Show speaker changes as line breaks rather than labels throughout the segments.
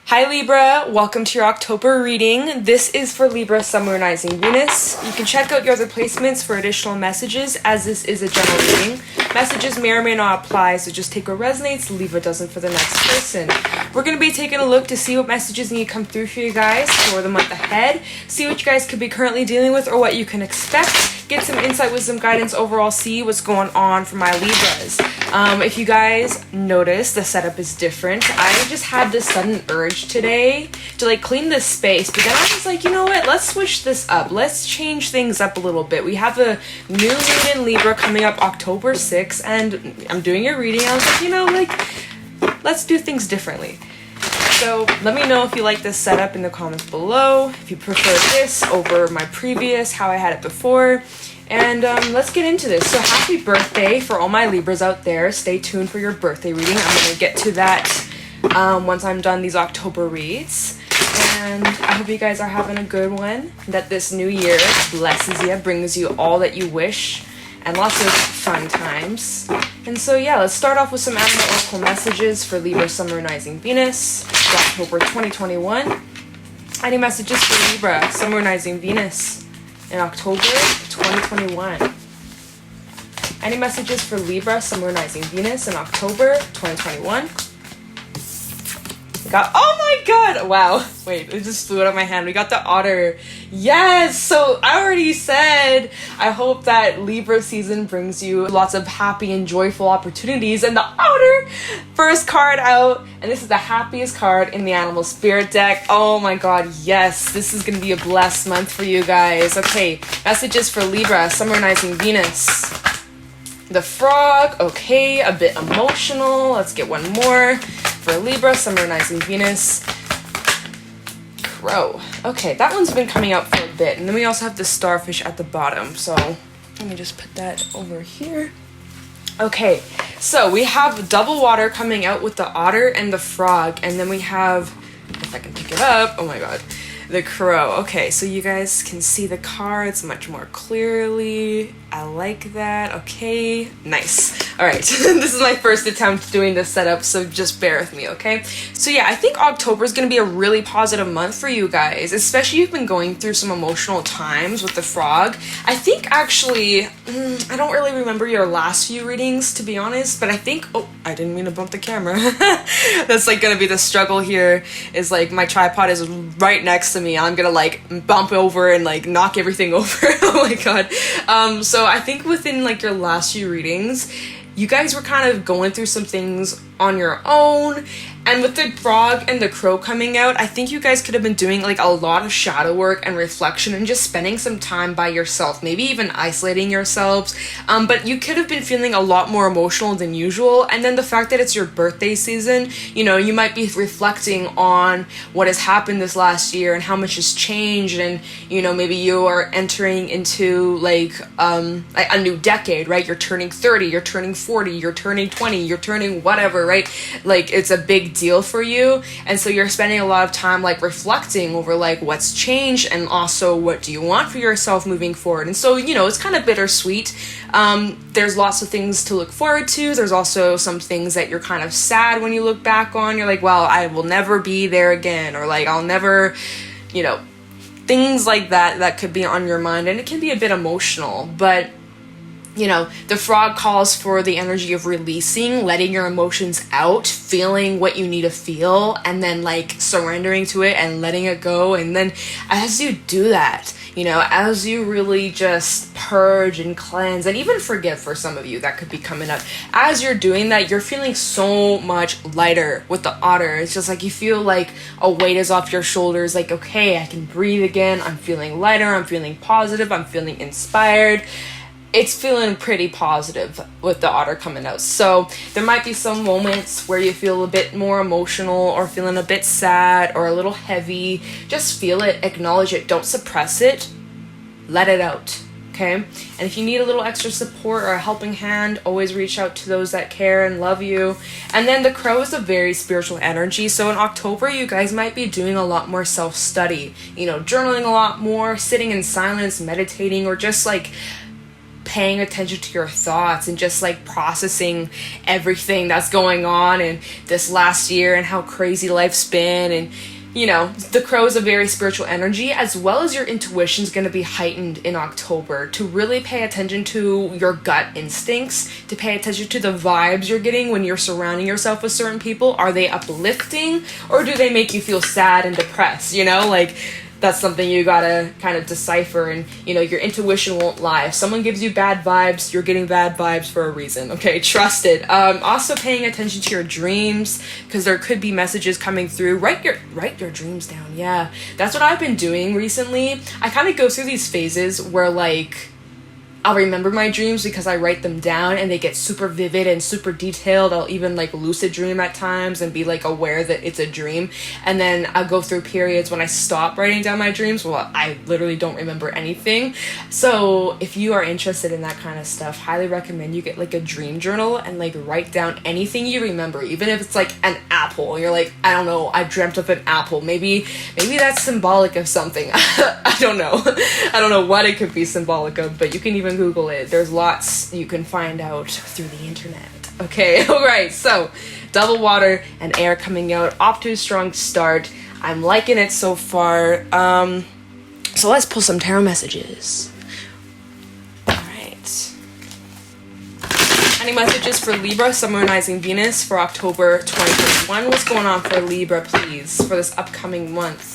Hi Libra, welcome to your October reading. This is for Libra, Sun, Moon, Rising, Venus. You can check out your other placements for additional messages, as this is a general reading. Messages may or may not apply, so just take what resonates, leave what doesn't for the next person. We're going to be taking a look to see what messages need to come through for you guys for the month ahead, see what you guys could be currently dealing with or what you can expect, get some insight, wisdom, guidance, overall see what's going on for my Libras. If you guys notice, the setup is different. I just had this sudden urge today to clean this space, but then I was like, you know what, let's switch this up. Let's change things up a little bit. We have a new moon in Libra coming up October 6th, and I'm doing your reading. I was like, let's do things differently. So let me know if you like this setup in the comments below, if you prefer this over my previous, how I had it before. And let's get into this. So happy birthday for all my Libras out there. Stay tuned for your birthday reading. I'm going to get to that once I'm done these October reads. And I hope you guys are having a good one. That this new year blesses you, brings you all that you wish, and lots of fun times. And so yeah, let's start off with some animal oracle messages for Libra, Sun, Moon, Rising, Venus for October 2021. Any messages for Libra, Sun, Moon, Rising, Venus in October 2021? Any messages for Libra, Sun, Moon, Rising, Venus in October 2021? Oh my god, wow, wait, it just flew out of my hand. We got the otter. Yes, so I already said I hope that Libra season brings you lots of happy and joyful opportunities, and the otter, first card out, and this is the happiest card in the animal spirit deck. Oh my god, yes, this is gonna be a blessed month for you guys. Okay, messages for Libra, Sun, Moon, Rising, Venus. The frog, okay, a bit emotional. Let's get one more for Libra, Sun, Moon, Rising, Venus. Crow. Okay, that one's been coming out for a bit. And then we also have the starfish at the bottom. So let me just put that over here. Okay, so we have double water coming out with the otter and the frog. And then we have, if I can pick it up, oh my god, the crow. Okay, so you guys can see the cards much more clearly. I like that. Okay, nice. All right, this is my first attempt doing this setup, so just bear with me, okay? So yeah, I think October is going to be a really positive month for you guys, especially if you've been going through some emotional times with the frog. I think actually, I don't really remember your last few readings, to be honest, but I think, oh, I didn't mean to bump the camera. That's going to be the struggle here, is my tripod is right next to me. I'm going to bump over and knock everything over. Oh my god. So I think within your last few readings, you guys were kind of going through some things on your own, and with the frog and the crow coming out, I think you guys could have been doing a lot of shadow work and reflection and just spending some time by yourself, maybe even isolating yourselves, but you could have been feeling a lot more emotional than usual. And then the fact that it's your birthday season, you might be reflecting on what has happened this last year and how much has changed, and maybe you are entering into a new decade, right? You're turning 30, you're turning 40, you're turning 20, you're turning whatever, right? It's a big deal for you, and so you're spending a lot of time reflecting over what's changed, and also what do you want for yourself moving forward. And so it's kind of bittersweet. There's lots of things to look forward to. There's also some things that you're kind of sad when you look back on. You're well, I will never be there again, or I'll never, things like that could be on your mind, and it can be a bit emotional. But the frog calls for the energy of releasing, letting your emotions out, feeling what you need to feel, and then surrendering to it and letting it go. And then as you do that, as you really just purge and cleanse and even forgive, for some of you that could be coming up, as you're doing that, you're feeling so much lighter with the otter. It's just you feel a weight is off your shoulders, okay, I can breathe again, I'm feeling lighter, I'm feeling positive, I'm feeling inspired. It's feeling pretty positive with the otter coming out. So there might be some moments where you feel a bit more emotional or feeling a bit sad or a little heavy. Just feel it, acknowledge it, don't suppress it, let it out, okay? And if you need a little extra support or a helping hand, always reach out to those that care and love you. And then the crow is a very spiritual energy. So in October, you guys might be doing a lot more self-study, journaling a lot more, sitting in silence, meditating, or just paying attention to your thoughts and just like processing everything that's going on in this last year and how crazy life's been. And you know, the crow is a very spiritual energy, as well as your intuition is going to be heightened in October, to really pay attention to your gut instincts, to pay attention to the vibes you're getting when you're surrounding yourself with certain people. Are they uplifting, or do they make you feel sad and depressed? You know, like, that's something you gotta kind of decipher. And you know, your intuition won't lie. If someone gives you bad vibes, you're getting bad vibes for a reason. Okay, trust it. Also paying attention to your dreams, because there could be messages coming through. Write your dreams down. Yeah, that's what I've been doing recently. I kind of go through these phases where like I'll remember my dreams because I write them down and they get super vivid and super detailed. I'll even like lucid dream at times and be like aware that it's a dream. And then I'll go through periods when I stop writing down my dreams. Well, I literally don't remember anything. So if you are interested in that kind of stuff, highly recommend you get like a dream journal and like write down anything you remember, even if it's like an apple. You're like, I don't know, I dreamt of an apple. Maybe that's symbolic of something. I don't know. I don't know what it could be symbolic of, but you can even Google it. There's lots you can find out through the internet. Okay, all right, so double water and air coming out, off to a strong start. I'm liking it so far. So let's pull some tarot messages. All right. Any messages for Libra, Sun, Moon, Rising, Venus for October 2021? What's going on for Libra, please, for this upcoming month?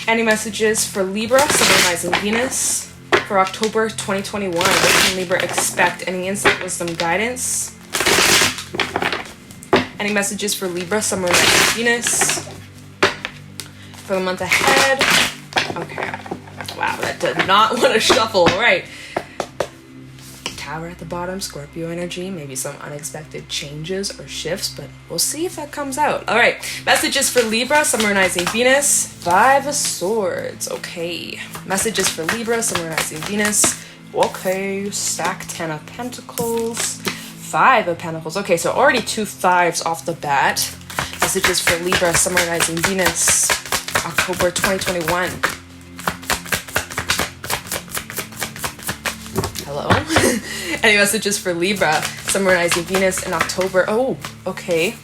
Any messages for Libra, Sun, Moon, Rising, Venus for October 2021? What can Libra expect? Any insight, wisdom, guidance? Any messages for Libra, Sun, Moon, Rising, Venus for the month ahead? Okay. Wow, that did not want to shuffle. All right. Tower at the bottom, Scorpio energy, maybe some unexpected changes or shifts, but we'll see if that comes out. All right, messages for Libra, Sun, Moon, Rising, Venus, 5 of Swords. Okay, messages for Libra, Sun, Moon, Rising, Venus. Okay, stack 10 of Pentacles, 5 of Pentacles. Okay, so already 2 5s off the bat. Messages for Libra, Sun, Moon, Rising, Venus, October 2021. Hello. Any messages for Libra, Sun, Moon, Rising, Venus in October? Oh, okay.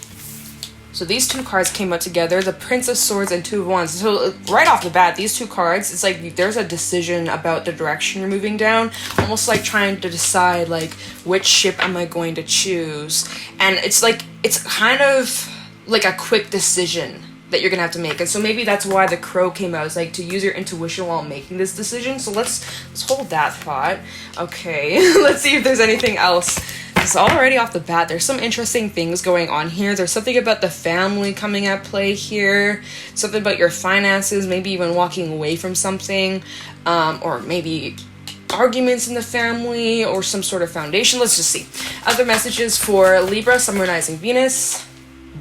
So these 2 cards came out together, the Prince of Swords and 2 of Wands. So right off the bat, these 2 cards, it's like there's a decision about the direction you're moving down, almost like trying to decide like which ship am I going to choose. And it's like, it's kind of like a quick decision that you're gonna have to make. And so maybe that's why the crow came out, is like to use your intuition while making this decision. So let's hold that thought. Okay, let's see if there's anything else. It's already off the bat, there's some interesting things going on here. There's something about the family coming at play here, something about your finances, maybe even walking away from something, or maybe arguments in the family or some sort of foundation. Let's just see. Other messages for Libra, Sun, Moon, Rising, Venus.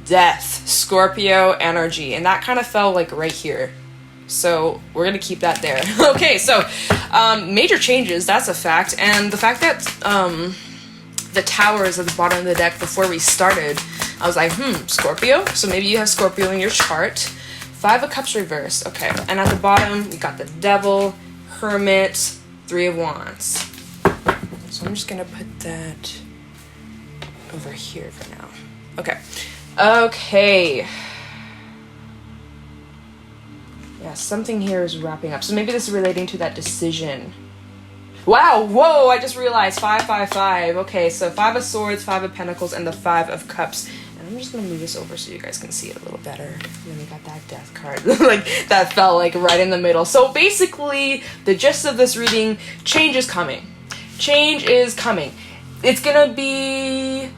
Death, Scorpio energy, and that kind of fell like right here, so we're gonna keep that there. Okay, so major changes, that's a fact. And the fact that the tower is at the bottom of the deck before we started, I was like, Scorpio, so maybe you have Scorpio in your chart. 5 of Cups reversed. Okay, and at the bottom we got the Devil, Hermit, 3 of Wands. So I'm just gonna put that over here for now. Okay. Yeah, something here is wrapping up. So maybe this is relating to that decision. Wow, whoa, I just realized 5, 5, 5. Okay, so 5 of Swords, 5 of Pentacles, and the 5 of Cups. And I'm just going to move this over so you guys can see it a little better. And then we got that Death card. Like, that fell like right in the middle. So basically, the gist of this reading, change is coming. Change is coming. It's going to be...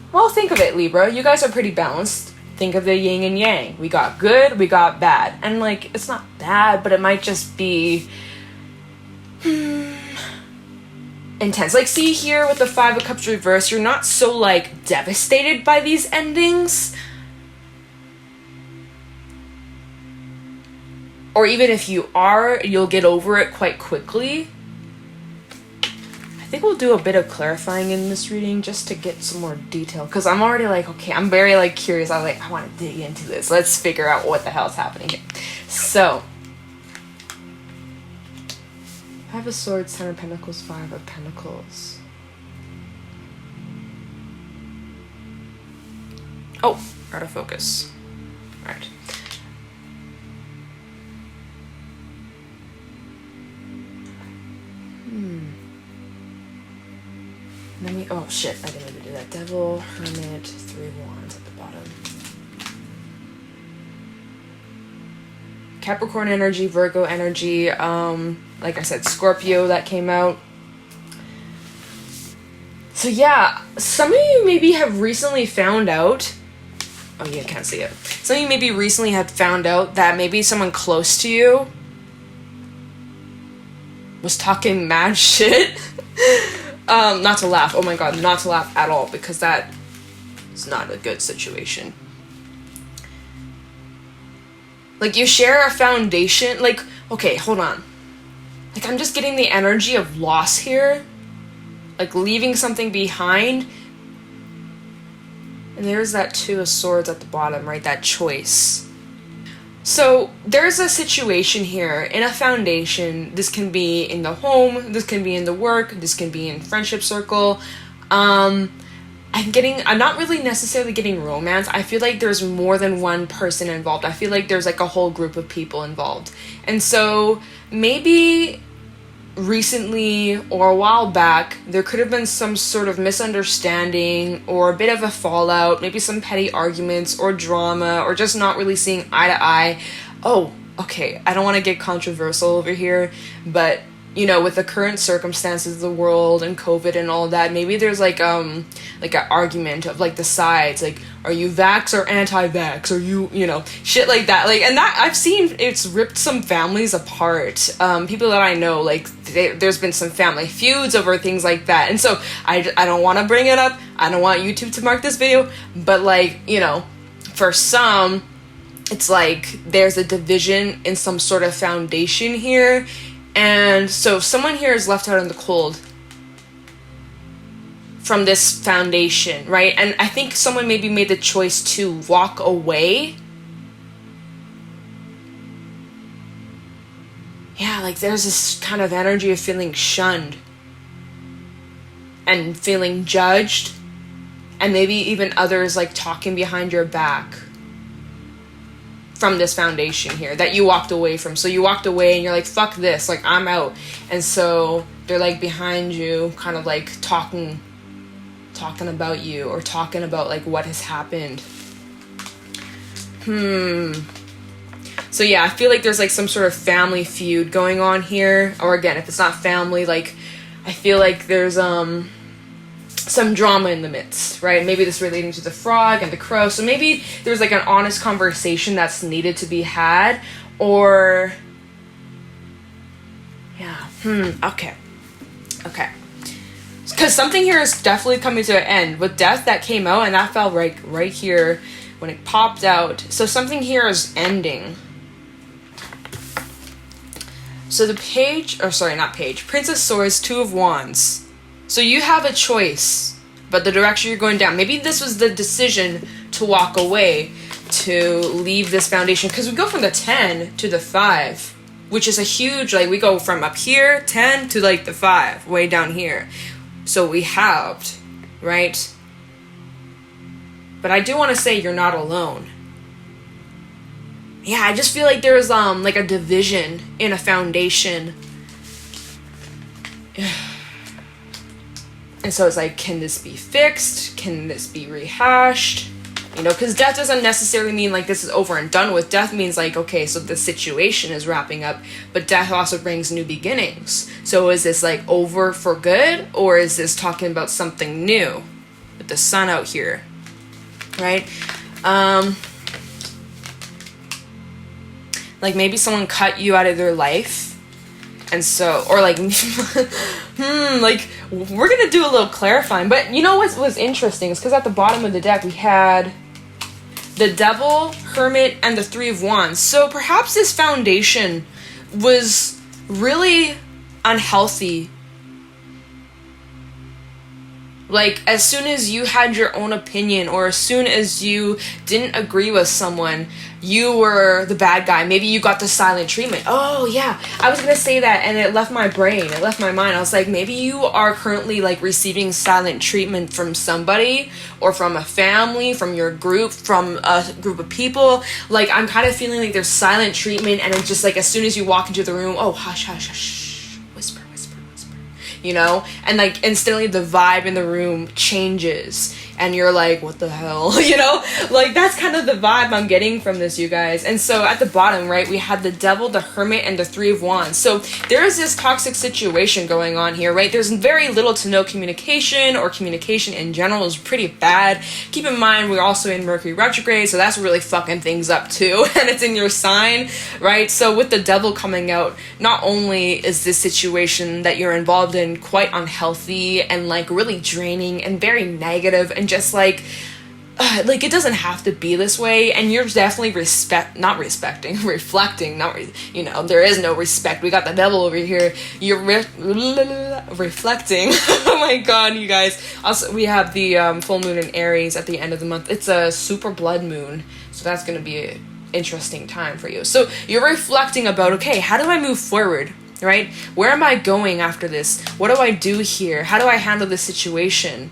Well, think of it, Libra. You guys are pretty balanced. Think of the yin and yang. We got good, we got bad. And, like, it's not bad, but it might just be... intense. Like, see here with the 5 of Cups reversed, you're not so, like, devastated by these endings. Or even if you are, you'll get over it quite quickly. I think we'll do a bit of clarifying in this reading just to get some more detail, because I'm already like, okay, I'm very like curious. I want to dig into this. Let's figure out what the hell's happening here. So Five of Swords, Ten of Pentacles, Five of Pentacles. Oh, out of focus. All right. Let me, oh shit, I didn't even do that. Devil, Hermit, Three of Wands at the bottom. Capricorn energy, Virgo energy, like I said, Scorpio that came out. So yeah, some of you maybe have recently found out, oh yeah, I can't see it. Some of you maybe recently had found out that maybe someone close to you was talking mad shit. Not to laugh, oh my god, not to laugh at all, because that is not a good situation. Like, you share a foundation, like, okay, hold on. Like, I'm just getting the energy of loss here. Like, leaving something behind. And there's that Two of Swords at the bottom, right? That choice. So, there's a situation here in a foundation. This can be in the home, this can be in the work, this can be in friendship circle. I'm not really necessarily getting romance. I feel like there's more than one person involved. I feel like there's like a whole group of people involved. And so, maybe recently or a while back, there could have been some sort of misunderstanding or a bit of a fallout, maybe some petty arguments or drama or just not really seeing eye to eye. Oh, okay, I don't want to get controversial over here, but you know, with the current circumstances of the world and COVID and all that, maybe there's like an argument of like the sides, like, are you vax or anti-vax, or you know, shit like that. Like, and that I've seen, it's ripped some families apart. People that I know, like, there's been some family feuds over things like that. And so I don't want to bring it up. I don't want YouTube to mark this video, but like, you know, for some, it's like there's a division in some sort of foundation here. And so someone here is left out in the cold from this foundation, right? And I think someone maybe made the choice to walk away. Yeah, like there's this kind of energy of feeling shunned and feeling judged, and maybe even others like talking behind your back from this foundation here that you walked away from. So you walked away and you're like, fuck this, like I'm out. And so they're like behind you, kind of like talking about you, or talking about like what has happened. So yeah, I feel like there's like some sort of family feud going on here. Or again, if it's not family, like I feel like there's some drama in the midst, right? Maybe this relating to the frog and the crow. So maybe there's like an honest conversation that's needed to be had, or yeah, okay. Because something here is definitely coming to an end. With death, that came out, and that fell right here when it popped out. So something here is ending. So the page, or sorry, not page, Prince of Swords, Two of Wands. So you have a choice, but the direction you're going down. Maybe this was the decision to walk away, to leave this foundation. Because we go from the 10 to the 5, which is a huge, like we go from up here, 10, to like the 5, way down here. So we halved, right? But I do want to say you're not alone. Yeah, I just feel like there's like a division in a foundation. And so it's like, can this be fixed? Can this be rehashed? You know, because death doesn't necessarily mean like this is over and done with. Death means like, okay, so the situation is wrapping up, but death also brings new beginnings. So is this like over for good, or is this talking about something new with the sun out here, right? Like maybe someone cut you out of their life. And so, or like, like, we're going to do a little clarifying. But you know what was interesting is because at the bottom of the deck, we had the Devil, Hermit, and the Three of Wands. So perhaps this foundation was really unhealthy. Like, as soon as you had your own opinion, or as soon as you didn't agree with someone, you were the bad guy. Maybe you got the silent treatment. Oh, yeah. I was going to say that, and it left my brain. It left my mind. I was like, maybe you are currently, like, receiving silent treatment from somebody, or from a family, from your group, from a group of people. Like, I'm kind of feeling like there's silent treatment, and it's just, like, as soon as you walk into the room, oh, hush, hush, hush, whisper, whisper, whisper. You know, and like instantly the vibe in the room changes, and you're like, what the hell? You know, like that's kind of the vibe I'm getting from this, you guys. And so at the bottom, right, we had the Devil, the Hermit, and the Three of Wands. So there is this toxic situation going on here, right? There's very little to no communication, or communication in general is pretty bad. Keep in mind, we're also in Mercury retrograde, so that's really fucking things up too. And it's in your sign, right? So with the Devil coming out, not only is this situation that you're involved in quite unhealthy and like really draining and very negative, and just like it doesn't have to be this way, and you're definitely reflecting, you know, there is no respect. We got the Devil over here. You're reflecting. Oh my god, you guys. Also, we have the full moon in Aries at the end of the month. It's a super blood moon, so that's going to be an interesting time for you. So you're reflecting about, okay, how do I move forward, right? Where am I going after this? What do I do here? How do I handle this situation?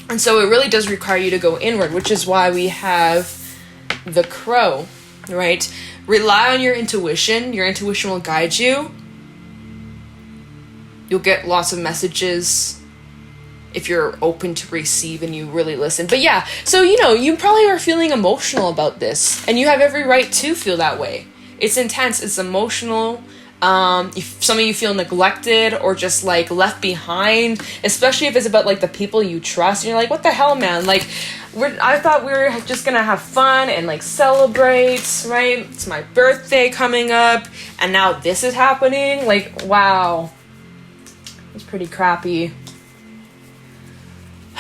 And so it really does require you to go inward, which is why we have the Crow, right? Rely on your intuition. Your intuition will guide you. You'll get lots of messages if you're open to receive and you really listen. But yeah, so, you know, you probably are feeling emotional about this, and you have every right to feel that way. It's intense. It's emotional. If some of you feel neglected or just like left behind, especially if it's about like the people you trust, and you're like, what the hell, man? Like, I thought we were just gonna have fun and like celebrate, right? It's my birthday coming up, and now this is happening. Like, wow, it's pretty crappy.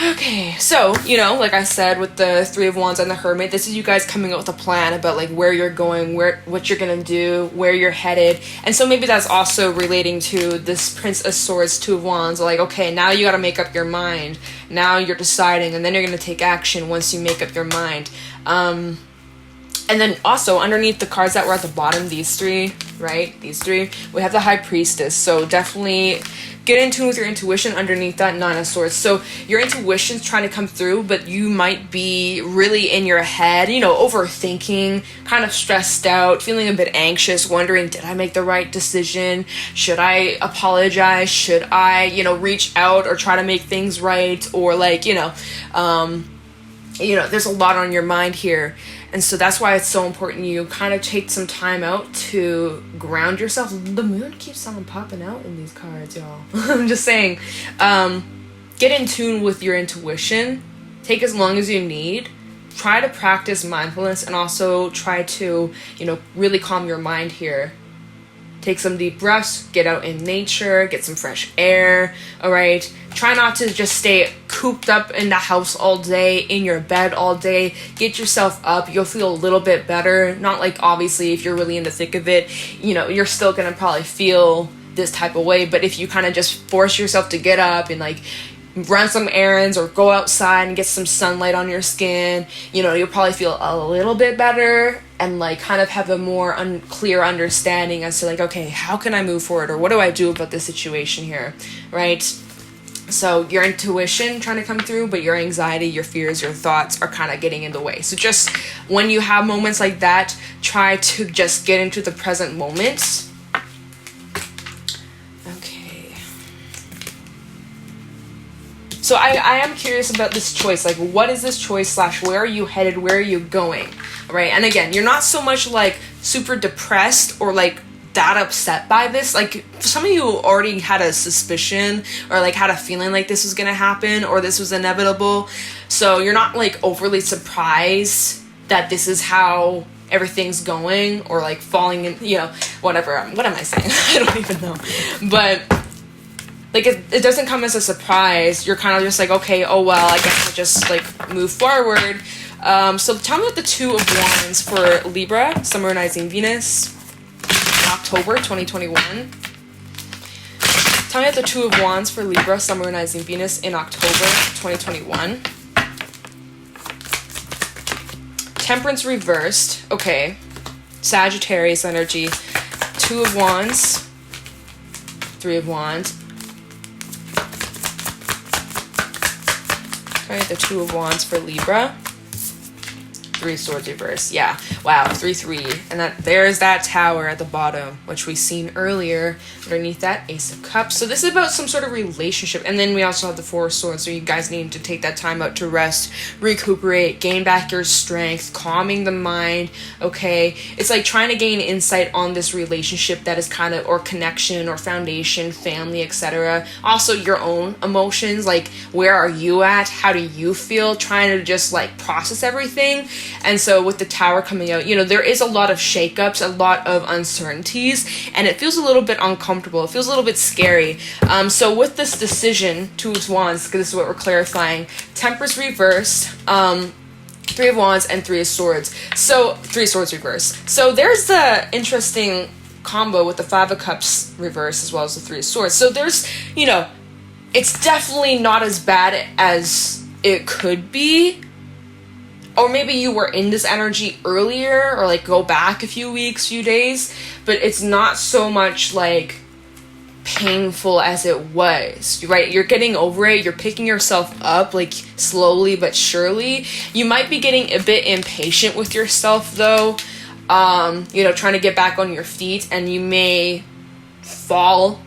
Okay, so, you know, like I said, with the Three of Wands and the Hermit, this is you guys coming up with a plan about, like, where you're going, what you're gonna do, where you're headed. And so maybe that's also relating to this Prince of Swords, Two of Wands. Like, okay, now you gotta make up your mind. Now you're deciding, and then you're gonna take action once you make up your mind. And then also, underneath the cards that were at the bottom, these three, right? These three, we have the High Priestess. So definitely get in tune with your intuition underneath that Nine of Swords. So your intuition's trying to come through, but you might be really in your head, you know, overthinking, kind of stressed out, feeling a bit anxious, wondering, did I make the right decision? Should I apologize? Should I, you know, reach out or try to make things right? Or like, you know, there's a lot on your mind here. And so that's why it's so important you kind of take some time out to ground yourself. The moon keeps on popping out in these cards, y'all. I'm just saying. Get in tune with your intuition. Take as long as you need. Try to practice mindfulness, and also try to, you know, really calm your mind here. Take some deep breaths, get out in nature, get some fresh air, all right? Try not to just stay cooped up in the house all day, in your bed all day. Get yourself up. You'll feel a little bit better. Not like, obviously, if you're really in the thick of it, you know, you're still going to probably feel this type of way. But if you kind of just force yourself to get up and, like, run some errands or go outside and get some sunlight on your skin, you know, you'll probably feel a little bit better, and like kind of have a more clear understanding as to like, okay, how can I move forward, or what do I do about this situation here, right? So your intuition trying to come through, but your anxiety, your fears, your thoughts are kind of getting in the way. So just when you have moments like that, try to just get into the present moment. So I am curious about this choice. Like, what is this choice / where are you headed? Where are you going? Right? And again, you're not so much like super depressed or like that upset by this. Like, some of you already had a suspicion or like had a feeling like this was going to happen or this was inevitable. So you're not like overly surprised that this is how everything's going, or like falling in, you know, whatever. What am I saying? I don't even know. But like, it doesn't come as a surprise. You're kind of just like, okay, oh well, I guess I'll just like move forward. So tell me about the Two of Wands for Libra, Sun, Moon, Rising, Venus, in October 2021. Tell me about the Two of Wands for Libra, Sun, Moon, Rising, Venus in October 2021. Temperance reversed. Okay. Sagittarius energy. Two of Wands. Three of Wands. Tell me the Two of Wands for Libra. Three of Swords reverse. Yeah. Wow. 3-3. And there's that Tower at the bottom, which we seen earlier underneath that Ace of Cups. So this is about some sort of relationship. And then we also have the Four of Swords. So you guys need to take that time out to rest, recuperate, gain back your strength, calming the mind. Okay. It's like trying to gain insight on this relationship that is kind of, or connection or foundation, family, etc. Also your own emotions. Like, where are you at? How do you feel? Trying to just like process everything. And so with the Tower coming out, you know, there is a lot of shakeups, a lot of uncertainties, and it feels a little bit uncomfortable. It feels a little bit scary. So with this decision, Two of Wands, because this is what we're clarifying, Temperance reversed, Three of Wands, and Three of Swords. So, Three of Swords reverse. So there's the interesting combo with the Five of Cups reverse as well as the Three of Swords. So there's, you know, it's definitely not as bad as it could be. Or maybe you were in this energy earlier, or like go back a few weeks, few days, but it's not so much like painful as it was, right? You're getting over it. You're picking yourself up like slowly but surely. You might be getting a bit impatient with yourself though, you know, trying to get back on your feet, and you may fall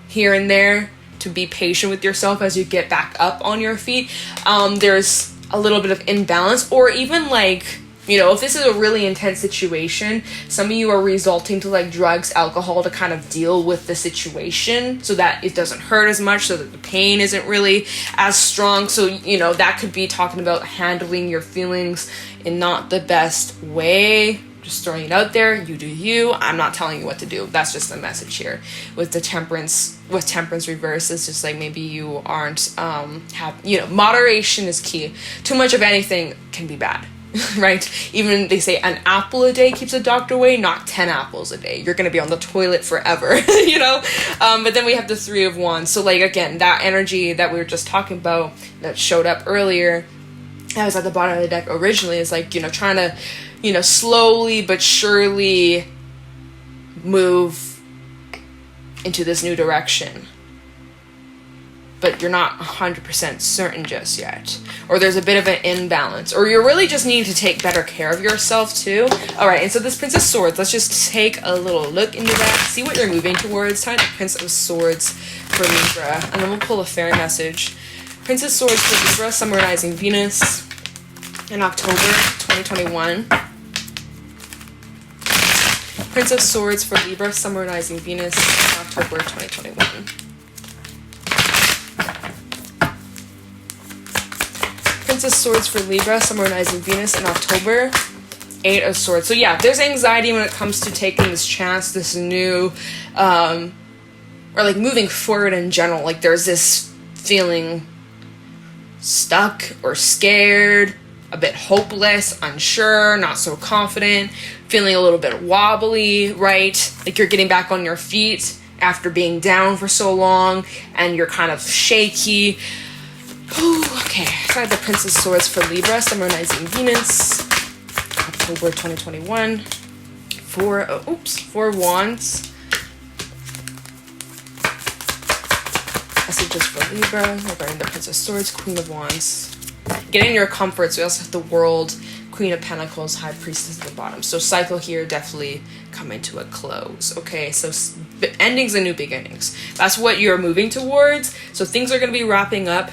here and there to be patient with yourself as you get back up on your feet. There's a little bit of imbalance, or even like, you know, if this is a really intense situation, some of you are resorting to like drugs, alcohol to kind of deal with the situation so that it doesn't hurt as much, so that the pain isn't really as strong. So, you know, that could be talking about handling your feelings in not the best way. Just throwing it out there. You do you. I'm not telling you what to do. That's just the message here. With the Temperance reverse, it's just like maybe you aren't you know, moderation is key. Too much of anything can be bad. Right? Even they say an apple a day keeps a doctor away, not 10 apples a day. You're gonna be on the toilet forever. You know? But then we have the Three of Wands. So like, again, that energy that we were just talking about that showed up earlier, that was at the bottom of the deck originally, is like, you know, trying to, you know, slowly but surely move into this new direction. But you're not 100% certain just yet. Or there's a bit of an imbalance. Or you're really just needing to take better care of yourself too. Alright, and so this Prince of Swords, let's just take a little look into that. See what you're moving towards. Time the Prince of Swords for Libra. And then we'll pull a fairy message. Prince of Swords for Libra, Sun, Moon, Rising, Venus in October 2021. Prince of Swords for Libra, Sun, Moon, Rising, Venus in October 2021. Prince of Swords for Libra, Sun, Moon, Rising, Venus in October. Eight of Swords. So yeah, there's anxiety when it comes to taking this chance, this new, or like moving forward in general. Like there's this feeling stuck or scared, a bit hopeless, unsure, not so confident, feeling a little bit wobbly, right? Like you're getting back on your feet after being down for so long, and you're kind of shaky. Ooh, okay, so I have the Prince of Swords for Libra, Sun, Moon, Rising, Venus, October 2021. Four Wands. Messages for Libra regarding the Prince of Swords, Queen of Wands. Getting your comforts. We also have the World, Queen of Pentacles, High Priestess at the bottom. So cycle here definitely coming to a close. Okay, so endings and new beginnings. That's what you're moving towards. So things are going to be wrapping up,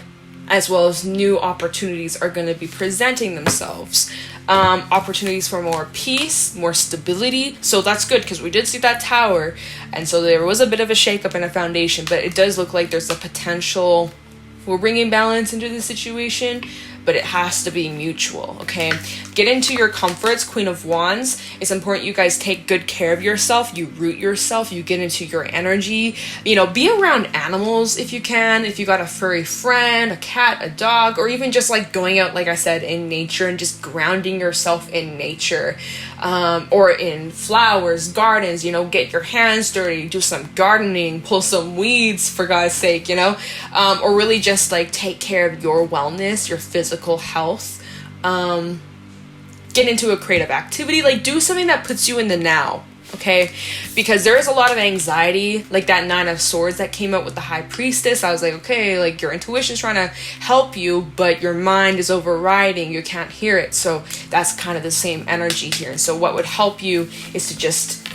as well as new opportunities are going to be presenting themselves. Opportunities for more peace, more stability. So that's good, because we did see that Tower, and so there was a bit of a shakeup in a foundation, but it does look like there's a potential for bringing balance into the situation. but it has to be mutual, okay? Get into your comforts, Queen of Wands. It's important you guys take good care of yourself. You root yourself. You get into your energy. You know, be around animals if you can. If you got a furry friend, a cat, a dog, or even just like going out, like I said, in nature and just grounding yourself in nature, or in flowers, gardens, you know, get your hands dirty, do some gardening, pull some weeds for God's sake, you know, or really just like take care of your wellness, your physical health. Get into a creative activity, like do something that puts you in the now, okay? Because there is a lot of anxiety, like that 9 of Swords that came out with the High Priestess. I was like, okay, like your intuition is trying to help you, but your mind is overriding, you can't hear it. So that's kind of the same energy here. So what would help you is to just,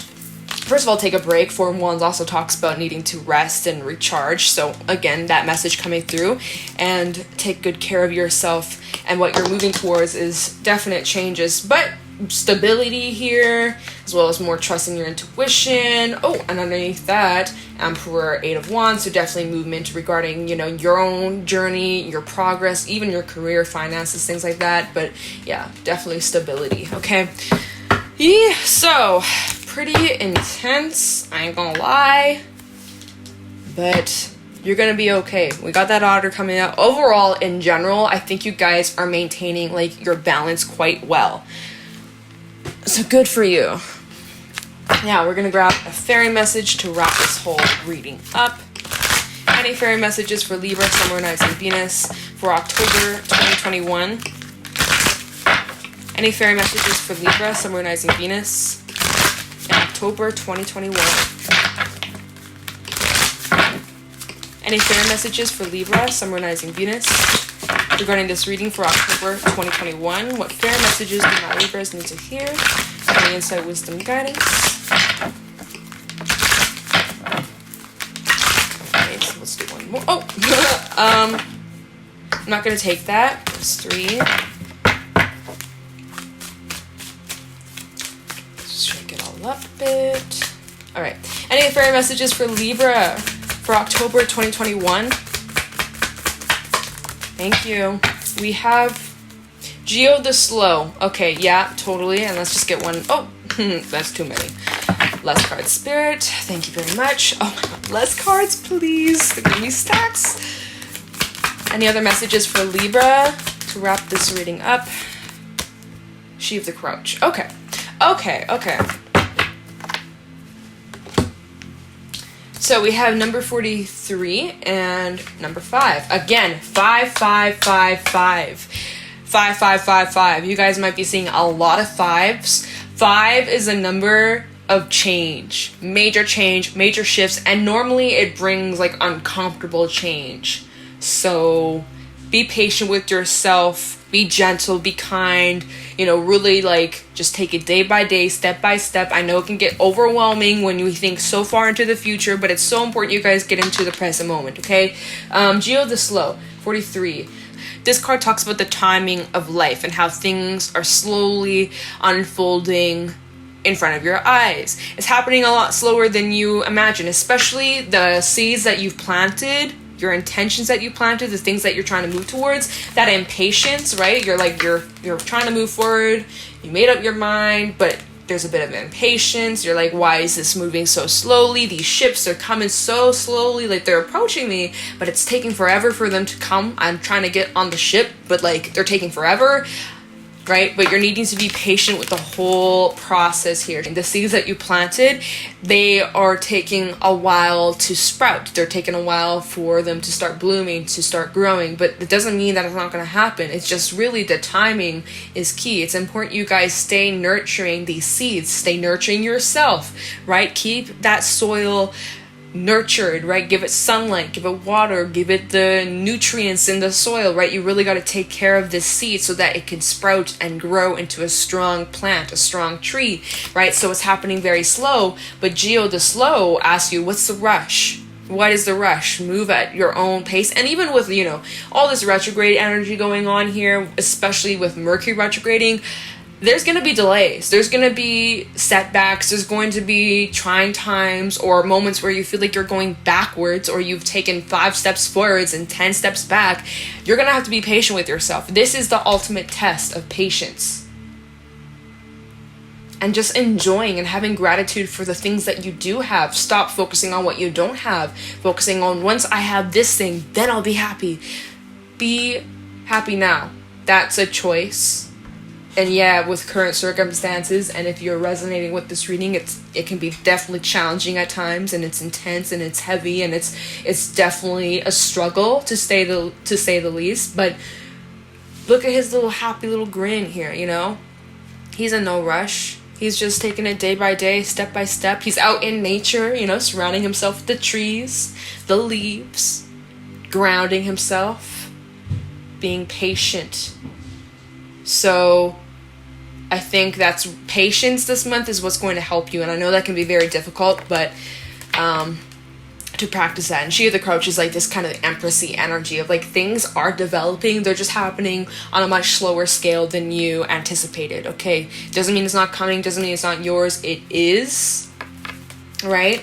first of all, take a break. Four of Wands also talks about needing to rest and recharge. So again, that message coming through, and take good care of yourself. And what you're moving towards is definite changes, but stability here, as well as more trust in your intuition. Oh, and underneath that, Emperor, 8 of Wands. So definitely movement regarding, you know, your own journey, your progress, even your career, finances, things like that. But yeah, definitely stability. Okay. Yeah, so pretty intense, I ain't gonna lie, but you're gonna be okay. We got that order coming out. Overall, in general, I think you guys are maintaining like your balance quite well, so good for you. Now we're gonna grab a fairy message to wrap this whole reading up. Any fairy messages for Libra, Sun, Moon, Rising, Venus for October 2021? Any fairy messages for Libra, Sun, Moon, Rising, Venus in October 2021? Any fairy messages for Libra, Sun, Moon, Rising, Venus regarding this reading for October 2021? What fairy messages do my Libras need to hear? Any insight, wisdom, guidance? Okay, so let's do one more. Oh! I'm not going to take that. There's 3. Shake it all up a bit. Alright. Any fairy messages for Libra for October 2021? Thank you. We have Geo the Slow. Okay, yeah, totally. And let's just get one. Oh, that's too many. Less cards, Spirit. Thank you very much. Oh my god, less cards, please. Give me stacks. Any other messages for Libra to wrap this reading up? Sheave the Crouch. Okay. So we have number 43 and number 5. Again, 5, 5, 5, 5. 5, 5, 5, 5. You guys might be seeing a lot of 5s. 5 is a number of change, major shifts, and normally it brings like uncomfortable change. So be patient with yourself, be gentle, be kind, you know, really like just take it day by day, step by step. I know it can get overwhelming when you think so far into the future, but it's so important you guys get into the present moment, okay? Geo the Slow, 43. This card talks about the timing of life and how things are slowly unfolding in front of your eyes. It's happening a lot slower than you imagine, especially the seeds that you've planted, your intentions that you planted, the things that you're trying to move towards, that impatience, right? You're trying to move forward, you made up your mind, but there's a bit of impatience. You're like, why is this moving so slowly? These ships are coming so slowly, like they're approaching me, but it's taking forever for them to come. I'm trying to get on the ship, but like they're taking forever, right? But you're needing to be patient with the whole process here. The seeds that you planted, they are taking a while to sprout. They're taking a while for them to start blooming, to start growing, but it doesn't mean that it's not going to happen. It's just really the timing is key. It's important you guys stay nurturing these seeds, stay nurturing yourself, right? Keep that soil nurtured, right? Give it sunlight, give it water, give it the nutrients in the soil, right? You really got to take care of this seed so that it can sprout and grow into a strong plant, a strong tree, right? So it's happening very slow, but Geo the Slow asks you, what's the rush? What is the rush? Move at your own pace. And even with, you know, all this retrograde energy going on here, especially with Mercury retrograding, there's going to be delays. There's going to be setbacks. There's going to be trying times or moments where you feel like you're going backwards, or you've taken 5 steps forwards and 10 steps back. You're going to have to be patient with yourself. This is the ultimate test of patience. And just enjoying and having gratitude for the things that you do have. Stop focusing on what you don't have. Focusing on, once I have this thing, then I'll be happy. Be happy now. That's a choice. And yeah, with current circumstances, and if you're resonating with this reading, it can be definitely challenging at times, and it's intense, and it's heavy, and it's definitely a struggle to say the least. But look at his little happy little grin here, you know? He's in no rush. He's just taking it day by day, step by step. He's out in nature, you know, surrounding himself with the trees, the leaves, grounding himself, being patient. So I think that's patience this month is what's going to help you. And I know that can be very difficult, but to practice that. And she of the Crouch is like this kind of empressy energy of like, things are developing. They're just happening on a much slower scale than you anticipated. Okay. Doesn't mean it's not coming. Doesn't mean it's not yours. It is. Right?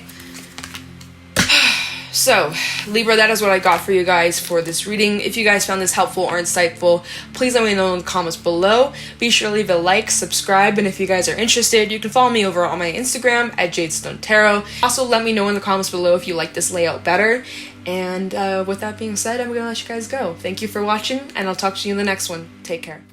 So, Libra, that is what I got for you guys for this reading. If you guys found this helpful or insightful, please let me know in the comments below. Be sure to leave a like, subscribe, and if you guys are interested, you can follow me over on my Instagram at JadeStoneTarot. Also, let me know in the comments below if you like this layout better. And with that being said, I'm going to let you guys go. Thank you for watching, and I'll talk to you in the next one. Take care.